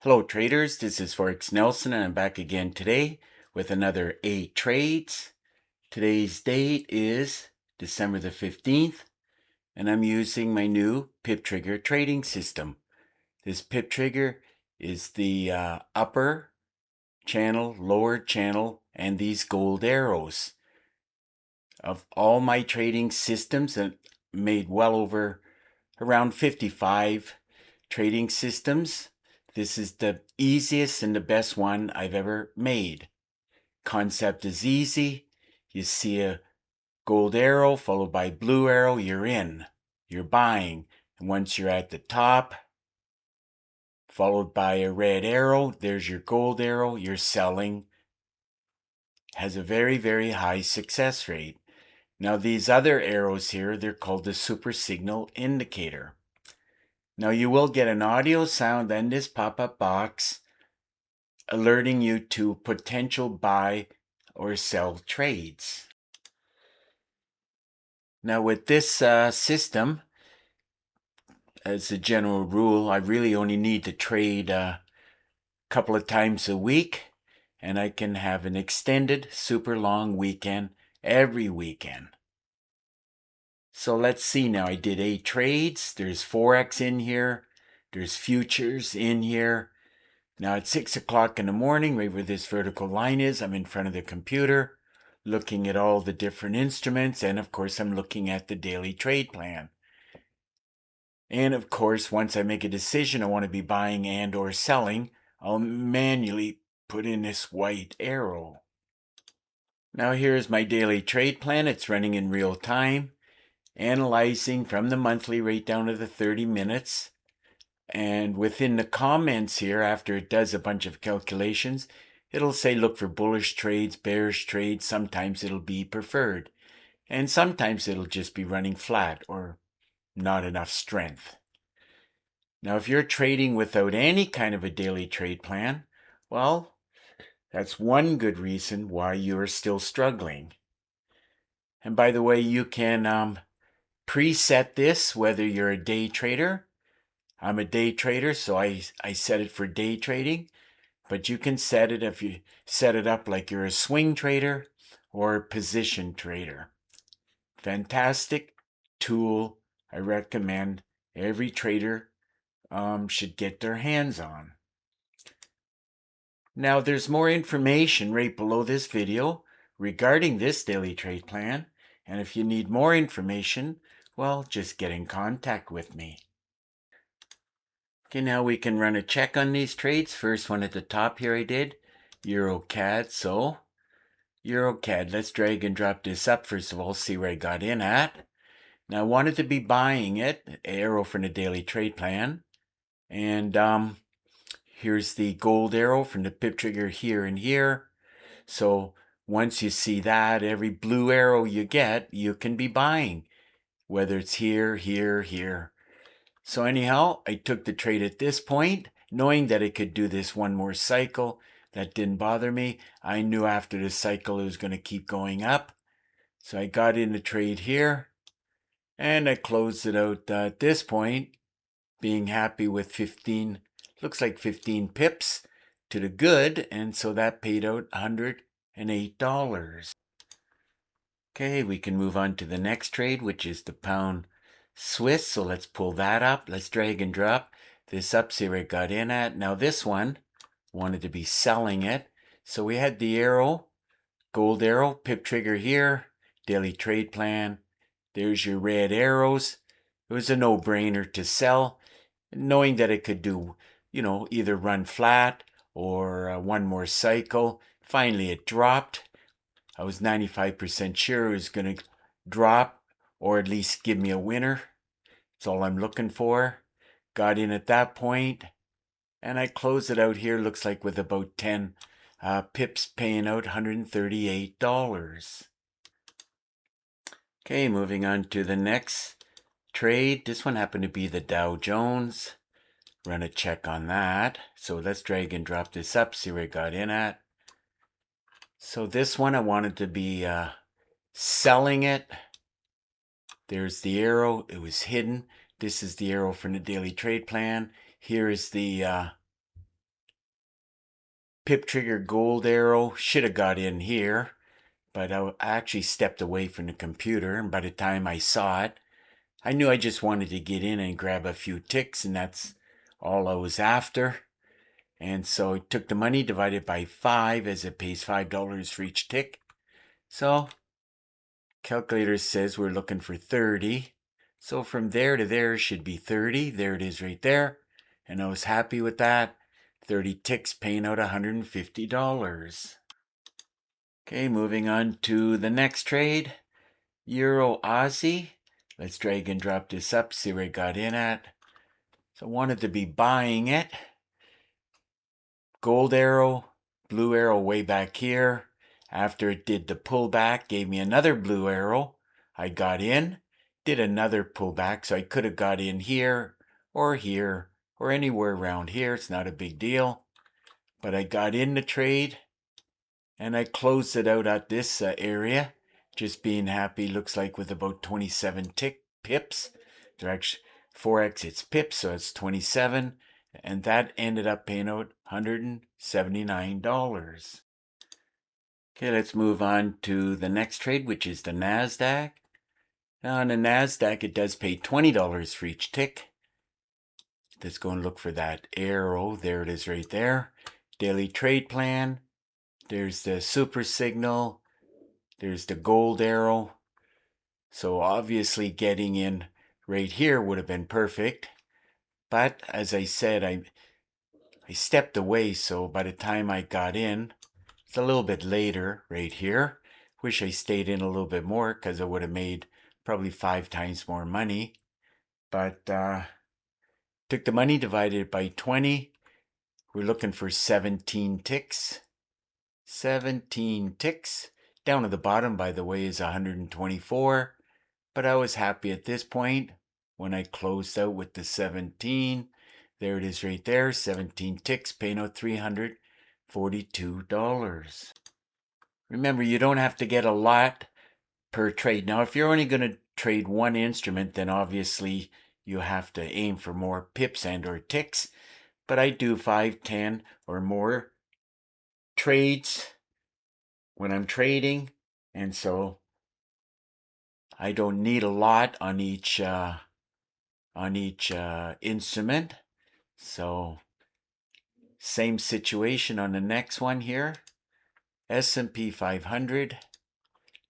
Hello traders, this is Forex Nelson and I'm back again today with another 8 trades. Today's date is December the 15th and I'm using my new PIP trigger trading system. This PIP trigger is the upper channel, lower channel, and these gold arrows. Of all my trading systems, that made well over around 55 trading systems. This is the easiest and the best one I've ever made. Concept is easy. You see a gold arrow followed by blue arrow, you're in. You're buying. And once you're at the top, followed by a red arrow, there's your gold arrow, you're selling. Has a very, very high success rate. Now these other arrows here, they're called the super signal indicator. Now you will get an audio sound and this pop-up box alerting you to potential buy or sell trades. Now with this system, as a general rule, I really only need to trade a couple of times a week and I can have an extended super long weekend every weekend. So let's see now. I did 8 trades. There's Forex in here. There's futures in here. Now at 6 o'clock in the morning, right where this vertical line is, I'm in front of the computer looking at all the different instruments. And of course, I'm looking at the daily trade plan. And of course, once I make a decision I want to be buying and or selling, I'll manually put in this white arrow. Now here's my daily trade plan. It's running in real time, analyzing from the monthly right down to the 30 minutes. And within the comments here, after it does a bunch of calculations, it'll say look for bullish trades, bearish trades. Sometimes it'll be preferred. And sometimes it'll just be running flat or not enough strength. Now, if you're trading without any kind of a daily trade plan, well, that's one good reason why you're still struggling. And by the way, you can preset this whether you're a day trader. I'm a day trader, so I set it for day trading. But you can set it if you set it up like you're a swing trader or a position trader. Fantastic tool. I recommend every trader should get their hands on. Now there's more information right below this video regarding this daily trade plan. And if you need more information, well, just get in contact with me. Okay, now we can run a check on these trades. First one at the top here I did, EuroCAD. So EuroCAD, let's drag and drop this up first of all, see where I got in at. Now I wanted to be buying it, arrow from the daily trade plan. And here's the gold arrow from the pip trigger here and here. So once you see that, every blue arrow you get, you can be buying, whether it's here, here, here. So anyhow, I took the trade at this point, knowing that it could do this one more cycle. That didn't bother me. I knew after this cycle it was going to keep going up. So I got in the trade here, and I closed it out at this point, being happy with 15, looks like 15 pips to the good, and so that paid out $108. Okay, we can move on to the next trade, which is the pound Swiss. So let's pull that up. Let's drag and drop this up, see where it got in at. Now this one wanted to be selling it. So we had the arrow, gold arrow, pip trigger here, daily trade plan. There's your red arrows. It was a no-brainer to sell, knowing that it could do, either run flat or one more cycle. Finally, it dropped. I was 95% sure it was going to drop or at least give me a winner. That's all I'm looking for. Got in at that point, and I closed it out here, looks like with about 10 pips paying out $138. Okay, moving on to the next trade. This one happened to be the Dow Jones. Run a check on that. So let's drag and drop this up, see where it got in at. So this one I wanted to be selling it. There's the arrow. It was hidden. This is the arrow from the daily trade plan. Here is the Pip trigger gold arrow. Should have got in here, but I actually stepped away from the computer, and by the time I saw it, I knew I just wanted to get in and grab a few ticks, and that's all I was after. And so I took the money, divided by 5, as it pays $5 for each tick. So calculator says we're looking for 30. So from there to there should be 30. There it is right there. And I was happy with that. 30 ticks paying out $150. Okay, moving on to the next trade. Euro Aussie. Let's drag and drop this up, see where I got in at. So I wanted to be buying it. Gold arrow, blue arrow way back here. After it did the pullback, gave me another blue arrow. I got in, did another pullback, so I could have got in here, or anywhere around here. It's not a big deal. But I got in the trade, and I closed it out at this area. Just being happy, looks like with about 27 pips. They're actually 4x, it's pips, so it's 27. And that ended up paying out $179. Okay, let's move on to the next trade, which is the NASDAQ. Now on the NASDAQ, it does pay $20 for each tick. Let's go and look for that arrow. There it is right there. Daily trade plan. There's the super signal. There's the gold arrow. So obviously getting in right here would have been perfect. But as I said, I stepped away, so by the time I got in, it's a little bit later right here. Wish I stayed in a little bit more, because I would have made probably 5 times more money. But took the money, divided it by 20. We're looking for 17 ticks. 17 ticks. Down at the bottom, by the way, is 124. But I was happy at this point when I closed out with the 17. There it is right there, 17 ticks, paying out $342. Remember, you don't have to get a lot per trade. Now, if you're only going to trade one instrument, then obviously you have to aim for more pips and or ticks. But I do 5, 10 or more trades when I'm trading, and so I don't need a lot on each instrument. So same situation on the next one here. S&P 500.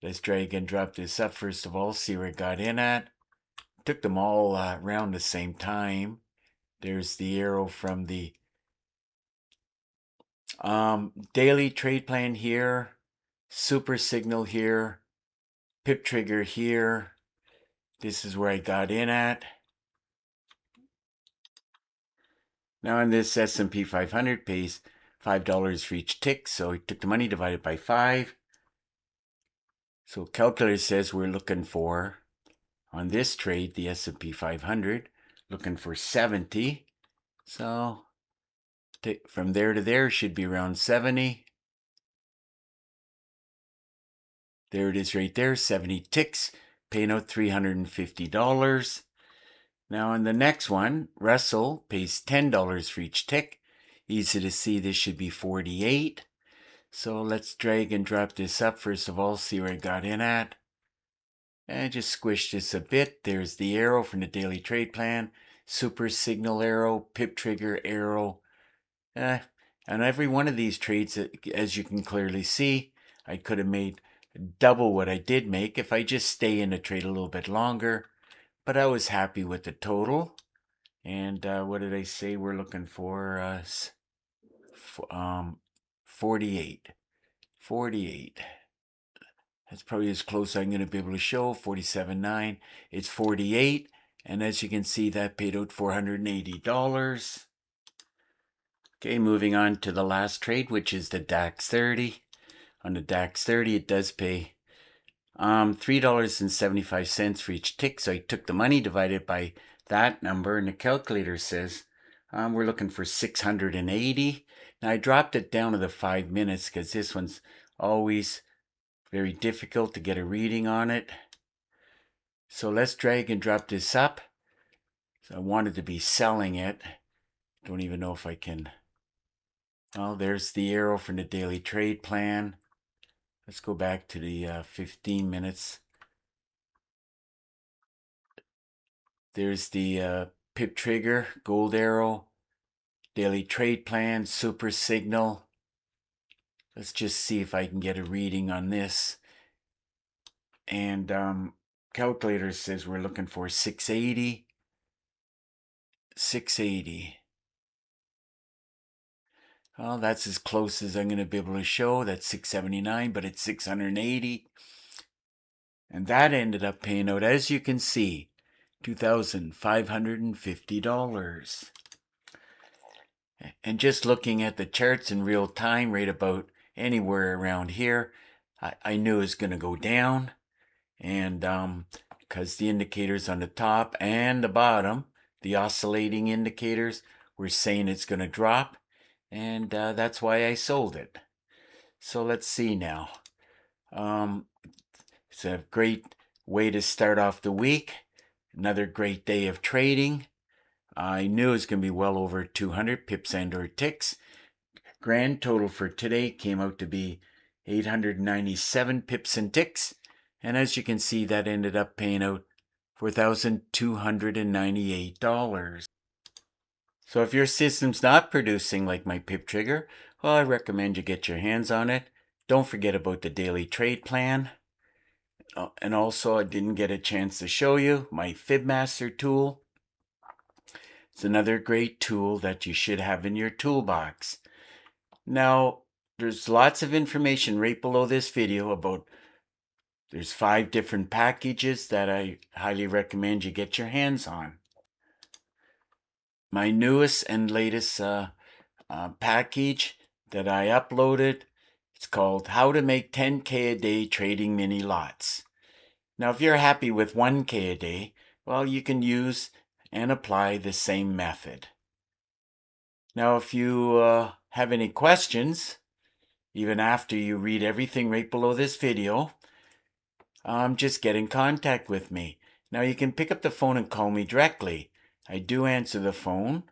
Let's drag and drop this up first of all, see where it got in at. Took them all around the same time. There's the arrow from the daily trade plan here, super signal here, pip trigger here. This is where I got in at. Now on this S&P 500 pays $5 for each tick, so I took the money, divided by 5. So calculator says we're looking for, on this trade, the S&P 500, looking for 70. So from there to there should be around 70. There it is right there, 70 ticks, paying out $350. Now on the next one, Russell pays $10 for each tick. Easy to see this should be 48. So let's drag and drop this up first of all, see where I got in at. And just squish this a bit. There's the arrow from the daily trade plan, super signal arrow, pip trigger arrow. And every one of these trades, as you can clearly see, I could have made double what I did make if I just stay in the trade a little bit longer. But I was happy with the total. And what did I say we're looking for? 48. 48. That's probably as close as I'm going to be able to show. 47.9. It's 48. And as you can see, that paid out $480. Okay, moving on to the last trade, which is the DAX 30. On the DAX 30, it does pay $3.75 for each tick. So I took the money, divided by that number, and the calculator says we're looking for 680. Now I dropped it down to the 5 minutes because this one's always very difficult to get a reading on it. So let's drag and drop this up. So I wanted to be selling it. Don't even know if I can Well, there's the arrow from the daily trade plan. Let's go back to the 15 minutes. There's the PIP trigger, gold arrow, daily trade plan, super signal. Let's just see if I can get a reading on this. And calculator says we're looking for 680. 680. Well, that's as close as I'm going to be able to show. That's 679, but it's 680. And that ended up paying out, as you can see, $2,550. And just looking at the charts in real time, right about anywhere around here, I knew it was going to go down. And because the indicators on the top and the bottom, the oscillating indicators, were saying it's going to drop. And that's why I sold it. So let's see now. It's a great way to start off the week. Another great day of trading. I knew it was going to be well over 200 pips and or ticks. Grand total for today came out to be 897 pips and ticks. And as you can see, that ended up paying out $4,298. So if your system's not producing like my PIP trigger, well, I recommend you get your hands on it. Don't forget about the daily trade plan. And also, I didn't get a chance to show you my FibMaster tool. It's another great tool that you should have in your toolbox. Now, there's lots of information right below this video about, there's 5 different packages that I highly recommend you get your hands on. My newest and latest package that I uploaded, it's called How to Make 10K a Day Trading Mini Lots. Now, if you're happy with 1K a day, well, you can use and apply the same method. Now, if you have any questions, even after you read everything right below this video, just get in contact with me. Now, you can pick up the phone and call me directly. I do answer the phone.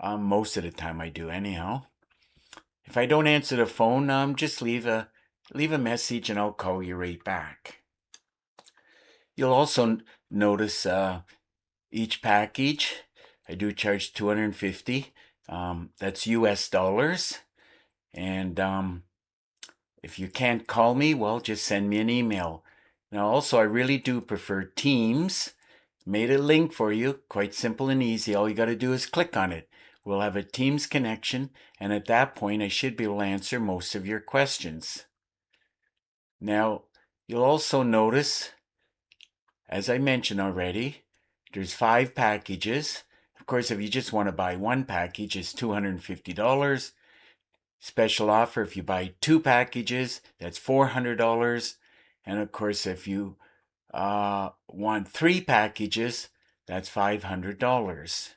Most of the time I do anyhow. If I don't answer the phone, just leave a message and I'll call you right back. You'll also notice each package, I do charge $250. That's US dollars. And if you can't call me, well, just send me an email. Now, also, I really do prefer Teams. Made a link for you, quite simple and easy. All you got to do is click on it. We'll have a Teams connection, and at that point, I should be able to answer most of your questions. Now, you'll also notice, as I mentioned already, there's 5 packages. Of course, if you just want to buy one package, it's $250. Special offer if you buy 2 packages, that's $400. And of course, if you want 3 packages, that's $500.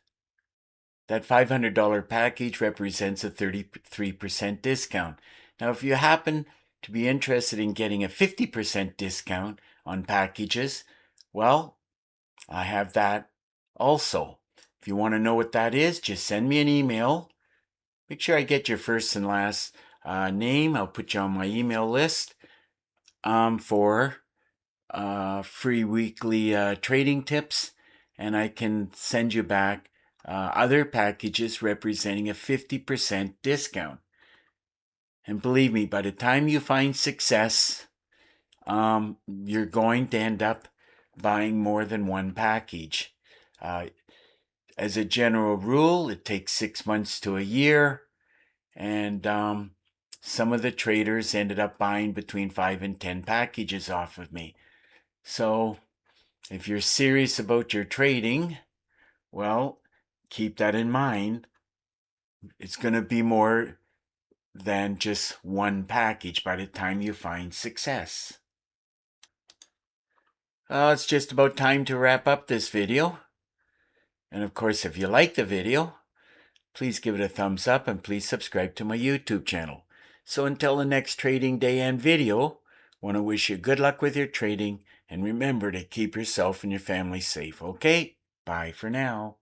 That $500 package represents a 33% discount. Now, if you happen to be interested in getting a 50% discount on packages, well, I have that also. If you want to know what that is, just send me an email. Make sure I get your first and last name. I'll put you on my email list for free weekly trading tips, and I can send you back other packages representing a 50% discount. And believe me, by the time you find success, you're going to end up buying more than one package. As a general rule, it takes 6 months to a year, and some of the traders ended up buying between 5 and 10 packages off of me. So if you're serious about your trading, well, keep that in mind. It's going to be more than just one package by the time you find success. It's just about time to wrap up this video. And of course, if you like the video, please give it a thumbs up and please subscribe to my YouTube channel. So until the next trading day and video, I want to wish you good luck with your trading and remember to keep yourself and your family safe, okay? Bye for now.